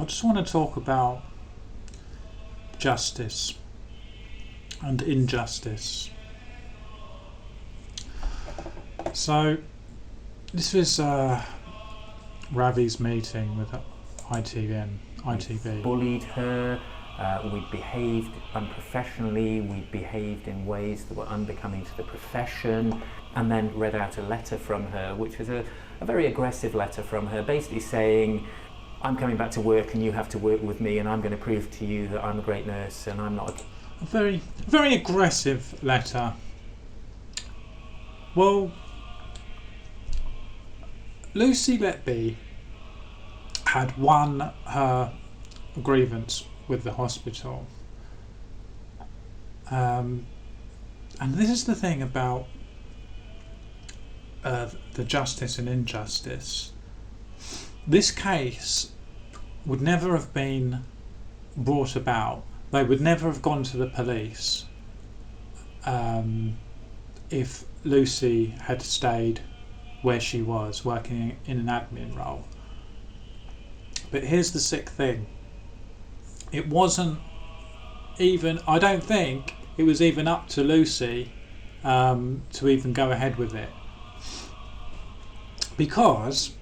I just want to talk about justice and injustice. So, this was Ravi's meeting with ITV. Bullied her, we'd behaved unprofessionally, we'd behaved in ways that were unbecoming to the profession, and then read out a letter from her, which was a very aggressive letter from her, basically saying, I'm coming back to work and you have to work with me, and I'm going to prove to you that I'm a great nurse and I'm not a very aggressive letter. Well, Lucy Letby had won her grievance with the hospital. And this is the thing about the justice and injustice. This case would never have been brought about. They would never have gone to the police if Lucy had stayed where she was, working in an admin role. But here's the sick thing. It wasn't even, I don't think it was even up to Lucy to even go ahead with it. Because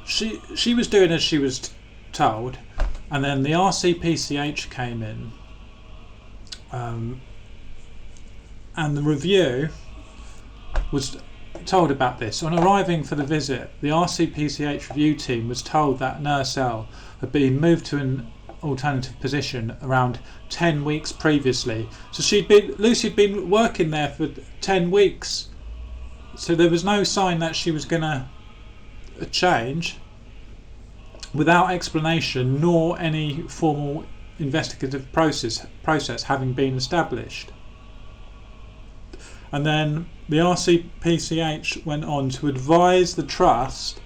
she was doing as she was told, and then the RCPCH came in, and the review was told about this. On arriving for the visit, the RCPCH review team was told that Nurse L had been moved to an alternative position around 10 weeks previously. So Lucy had been working there for 10 weeks. So there was no sign that she was going to change without explanation nor any formal investigative process having been established. And then the RCPCH went on to advise the Trust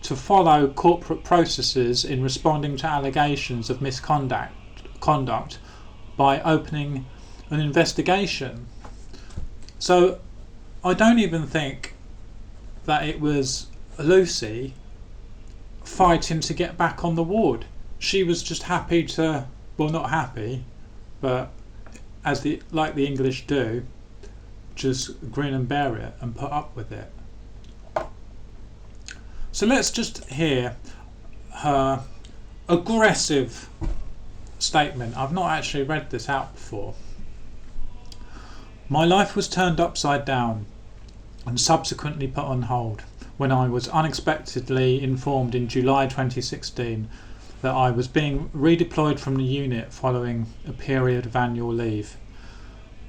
to follow corporate processes in responding to allegations of misconduct by opening an investigation. So I don't even think that it was Lucy fighting to get back on the ward. She was just happy to, well, not happy, but like the English do, just grin and bear it and put up with it. So let's just hear her aggressive statement. I've not actually read this out before. My life was turned upside down and subsequently put on hold when I was unexpectedly informed in July 2016 that I was being redeployed from the unit following a period of annual leave.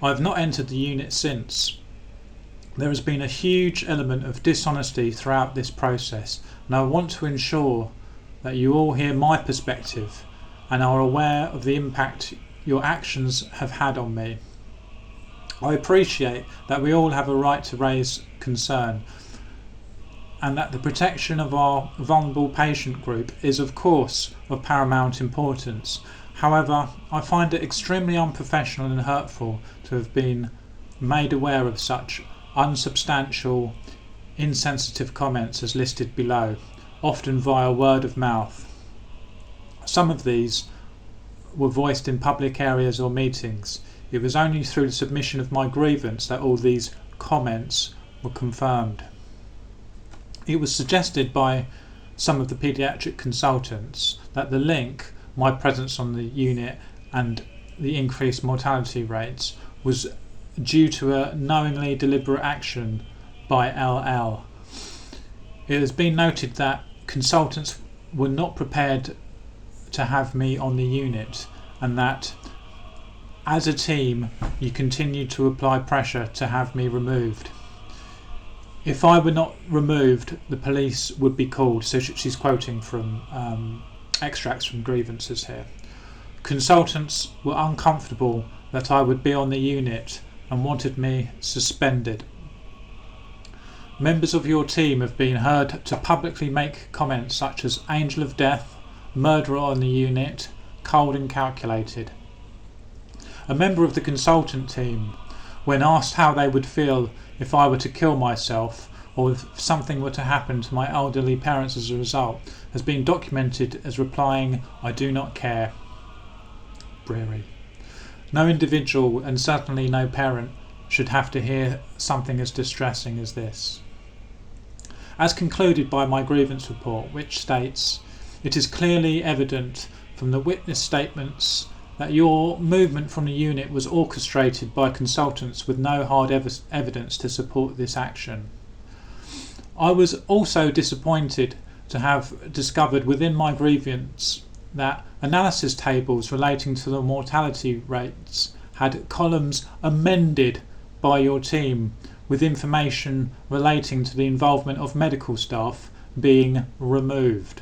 I have not entered the unit since. There has been a huge element of dishonesty throughout this process, and I want to ensure that you all hear my perspective and are aware of the impact your actions have had on me. I appreciate that we all have a right to raise concern, and that the protection of our vulnerable patient group is of course of paramount importance. However, I find it extremely unprofessional and hurtful to have been made aware of such unsubstantial, insensitive comments as listed below, often via word of mouth. Some of these were voiced in public areas or meetings. It was only through the submission of my grievance that all these comments were confirmed. It was suggested by some of the paediatric consultants that the link, my presence on the unit and the increased mortality rates, was due to a knowingly deliberate action by LL. It has been noted that consultants were not prepared to have me on the unit, and that as a team you continued to apply pressure to have me removed. If I were not removed, the police would be called. So she's quoting from extracts from grievances here. Consultants were uncomfortable that I would be on the unit and wanted me suspended. Members of your team have been heard to publicly make comments such as angel of death, murderer on the unit, cold and calculated. A member of the consultant team, when asked how they would feel if I were to kill myself or if something were to happen to my elderly parents as a result, has been documented as replying, "I do not care." Breary. No individual, and certainly no parent, should have to hear something as distressing as this. As concluded by my grievance report, which states, "It is clearly evident from the witness statements that your movement from the unit was orchestrated by consultants with no hard evidence to support this action." I was also disappointed to have discovered within my grievance that analysis tables relating to the mortality rates had columns amended by your team with information relating to the involvement of medical staff being removed.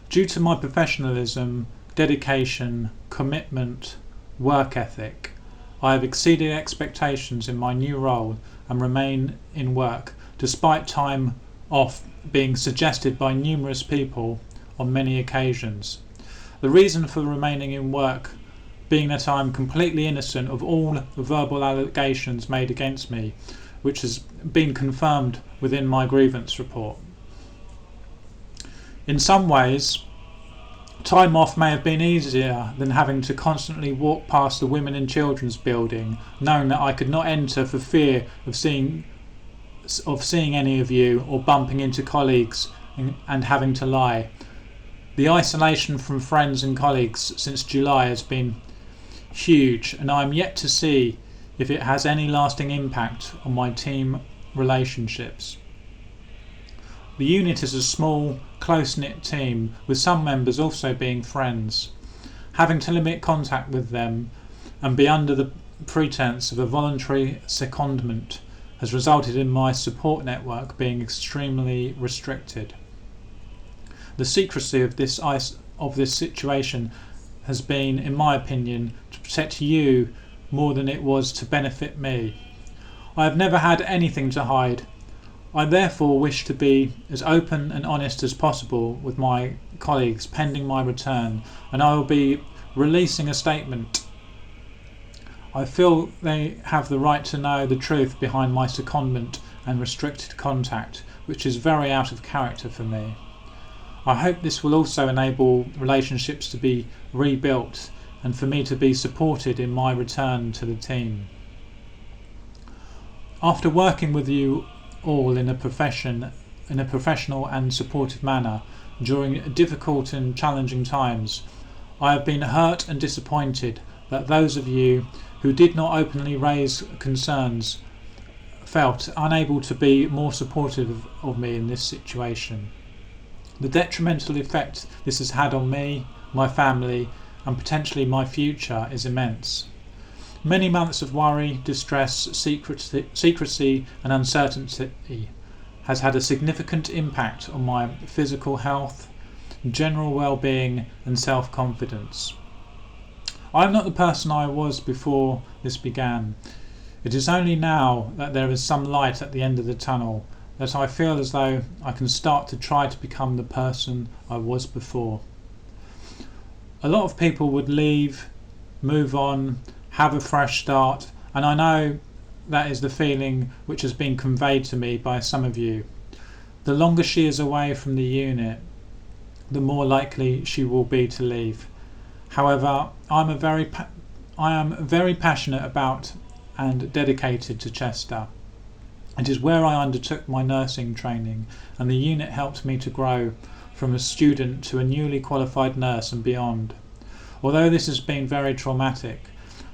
Due to my professionalism, dedication, commitment, work ethic, I have exceeded expectations in my new role and remain in work despite time off being suggested by numerous people on many occasions. The reason for remaining in work being that I am completely innocent of all the verbal allegations made against me, which has been confirmed within my grievance report. In some ways, time off may have been easier than having to constantly walk past the Women and Children's building, knowing that I could not enter for fear of seeing any of you or bumping into colleagues and having to lie. The isolation from friends and colleagues since July has been huge, and I am yet to see if it has any lasting impact on my team relationships. The unit is a small, close-knit team, with some members also being friends. Having to limit contact with them and be under the pretense of a voluntary secondment has resulted in my support network being extremely restricted. The secrecy of this situation has been, in my opinion, to protect you more than it was to benefit me. I have never had anything to hide. I therefore wish to be as open and honest as possible with my colleagues pending my return, and I will be releasing a statement. I feel they have the right to know the truth behind my secondment and restricted contact, which is very out of character for me. I hope this will also enable relationships to be rebuilt and for me to be supported in my return to the team. After working with you all in a professional and supportive manner during difficult and challenging times, I have been hurt and disappointed that those of you who did not openly raise concerns felt unable to be more supportive of me in this situation. The detrimental effect this has had on me, my family, and potentially my future is immense. Many months of worry, distress, secrecy and uncertainty has had a significant impact on my physical health, general well-being and self-confidence. I am not the person I was before this began. It is only now that there is some light at the end of the tunnel that I feel as though I can start to try to become the person I was before. A lot of people would leave, move on, have a fresh start, and I know that is the feeling which has been conveyed to me by some of you. The longer she is away from the unit, the more likely she will be to leave. However, I am very passionate about and dedicated to Chester. It is where I undertook my nursing training, and the unit helped me to grow from a student to a newly qualified nurse and beyond. Although this has been very traumatic,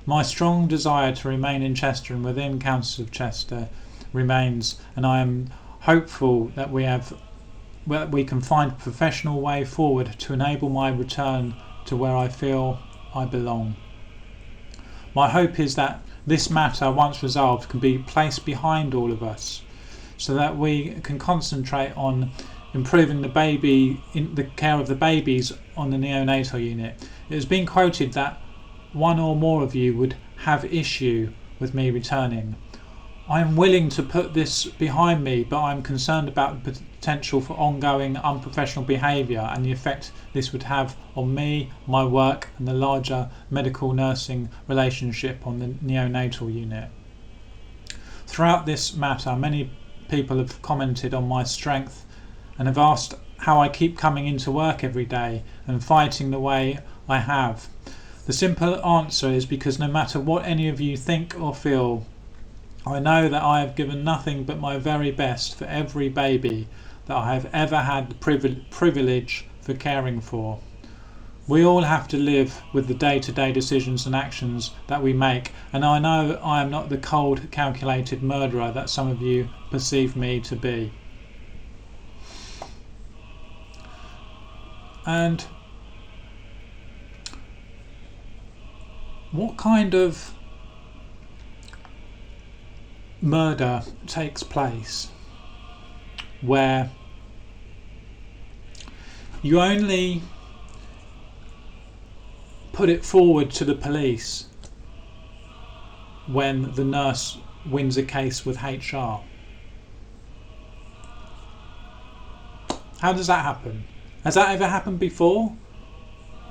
my strong desire to remain in Chester and within Council of Chester remains, and I am hopeful that we can find a professional way forward to enable my return to where I feel I belong. My hope is that this matter, once resolved, can be placed behind all of us so that we can concentrate on improving the care of the babies on the neonatal unit. It has been quoted that one or more of you would have issue with me returning. I am willing to put this behind me, but I am concerned about the potential for ongoing unprofessional behaviour and the effect this would have on me, my work and the larger medical nursing relationship on the neonatal unit. Throughout this matter, many people have commented on my strength and have asked how I keep coming into work every day and fighting the way I have. The simple answer is because no matter what any of you think or feel, I know that I have given nothing but my very best for every baby that I have ever had the privilege for caring for. We all have to live with the day-to-day decisions and actions that we make, and I know I am not the cold, calculated murderer that some of you perceive me to be. And what kind of murder takes place where you only put it forward to the police when the nurse wins a case with HR? How does that happen? Has that ever happened before?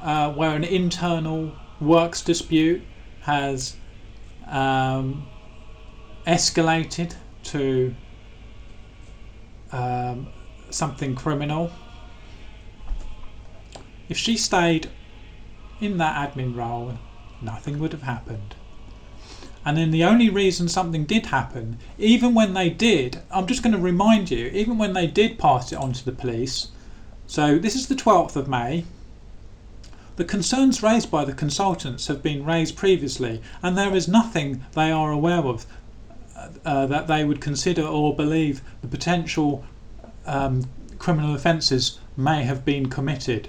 Where an internal works dispute has escalated to something criminal? If she stayed in that admin role, nothing would have happened. And then the only reason something did happen, even when they did, I'm just going to remind you, even when they did pass it on to the police, so this is the 12th of May, the concerns raised by the consultants have been raised previously, and there is nothing they are aware of that they would consider or believe the potential criminal offences may have been committed.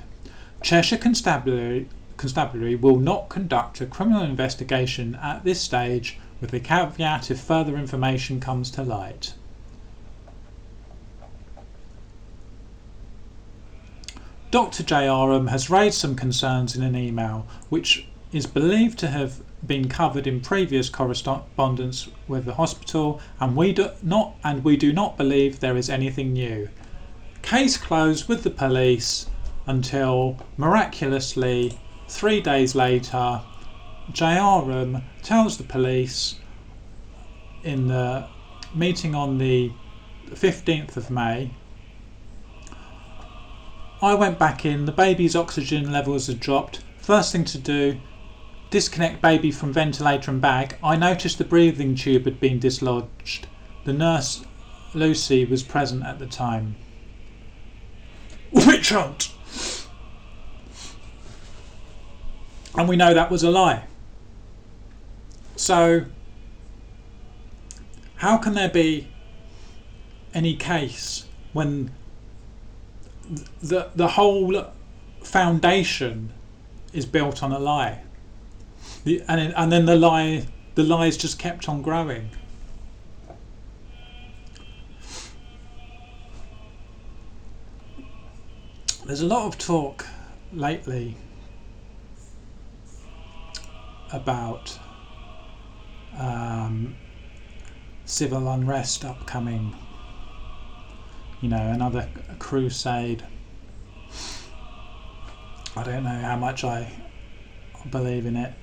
Cheshire Constabulary will not conduct a criminal investigation at this stage, with the caveat if further information comes to light. Dr. J.R.M. has raised some concerns in an email, which is believed to have been covered in previous correspondence with the hospital, and we do not believe there is anything new. Case closed with the police until, miraculously, 3 days later, J.R.M. tells the police in the meeting on the 15th of May, I went back in, the baby's oxygen levels had dropped. First thing to do, disconnect baby from ventilator and bag. I noticed the breathing tube had been dislodged. The nurse, Lucy, was present at the time. Witch hunt! And we know that was a lie. So, how can there be any case when the whole foundation is built on a lie, and then the lies just kept on growing? There's a lot of talk lately about civil unrest upcoming, another crusade. I don't know how much I believe in it,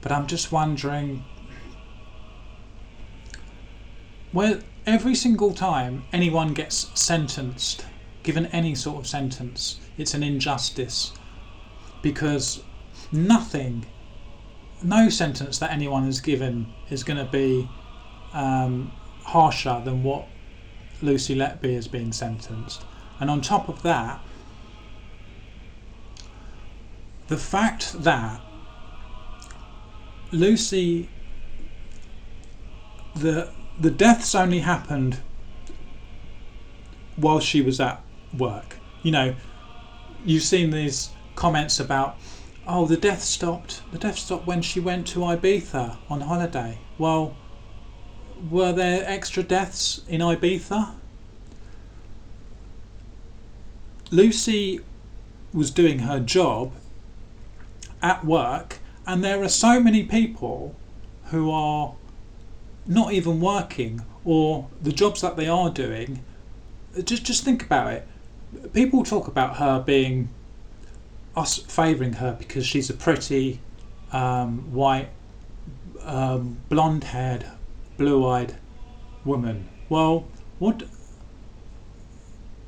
but I'm just wondering, well, every single time anyone gets sentenced, given any sort of sentence, it's an injustice, because no sentence that anyone is given is going to be harsher than what Lucy Letby has been sentenced. And on top of that, the fact that Lucy, the deaths only happened while she was at work. You've seen these comments about, oh, the death stopped when she went to Ibiza on holiday. Well, were there extra deaths in Ibiza? Lucy was doing her job at work, and there are so many people who are not even working, or the jobs that they are doing. Just think about it. People talk about her being, us favouring her because she's a pretty white, blonde-haired, blue-eyed woman. Well, what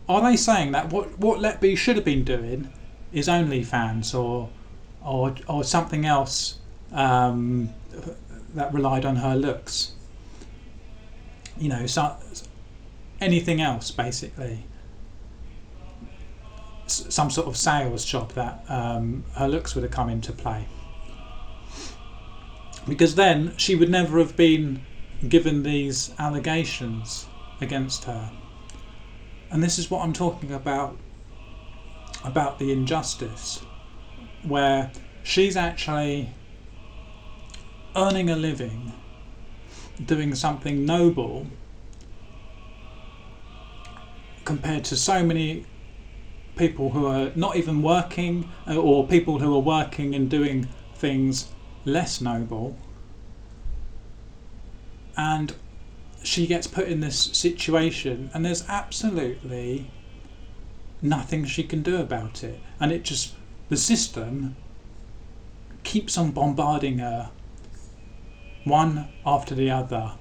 are they saying? That what Letby should have been doing is OnlyFans or something else that relied on her looks. So anything else basically. Some sort of sales job that her looks would have come into play. Because then she would never have been given these allegations against her. And this is what I'm talking about the injustice, where she's actually earning a living, doing something noble, compared to so many people who are not even working, or people who are working and doing things less noble. And she gets put in this situation, and there's absolutely nothing she can do about it. And the system keeps on bombarding her one after the other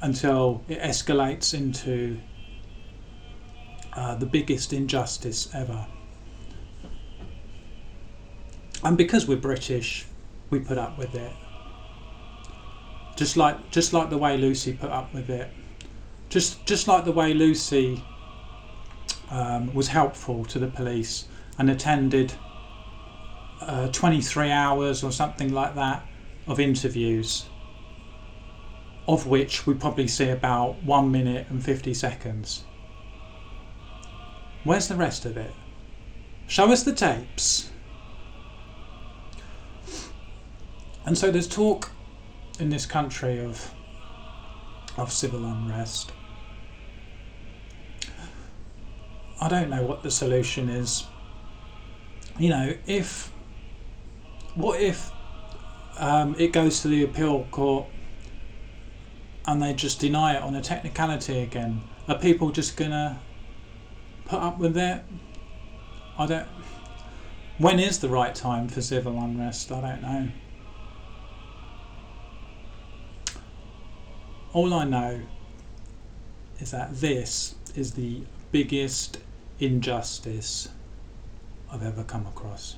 until it escalates into the biggest injustice ever. And because we're British, we put up with it. Just like the way Lucy put up with it. Just like the way Lucy was helpful to the police and attended 23 hours or something like that of interviews, of which we probably see about 1 minute and 50 seconds. Where's the rest of it? Show us the tapes. And so there's talk in this country of civil unrest. I don't know what the solution is. What if it goes to the appeal court and they just deny it on a technicality again? Are people just gonna put up with it? When is the right time for civil unrest? I don't know. All I know is that this is the biggest injustice I've ever come across.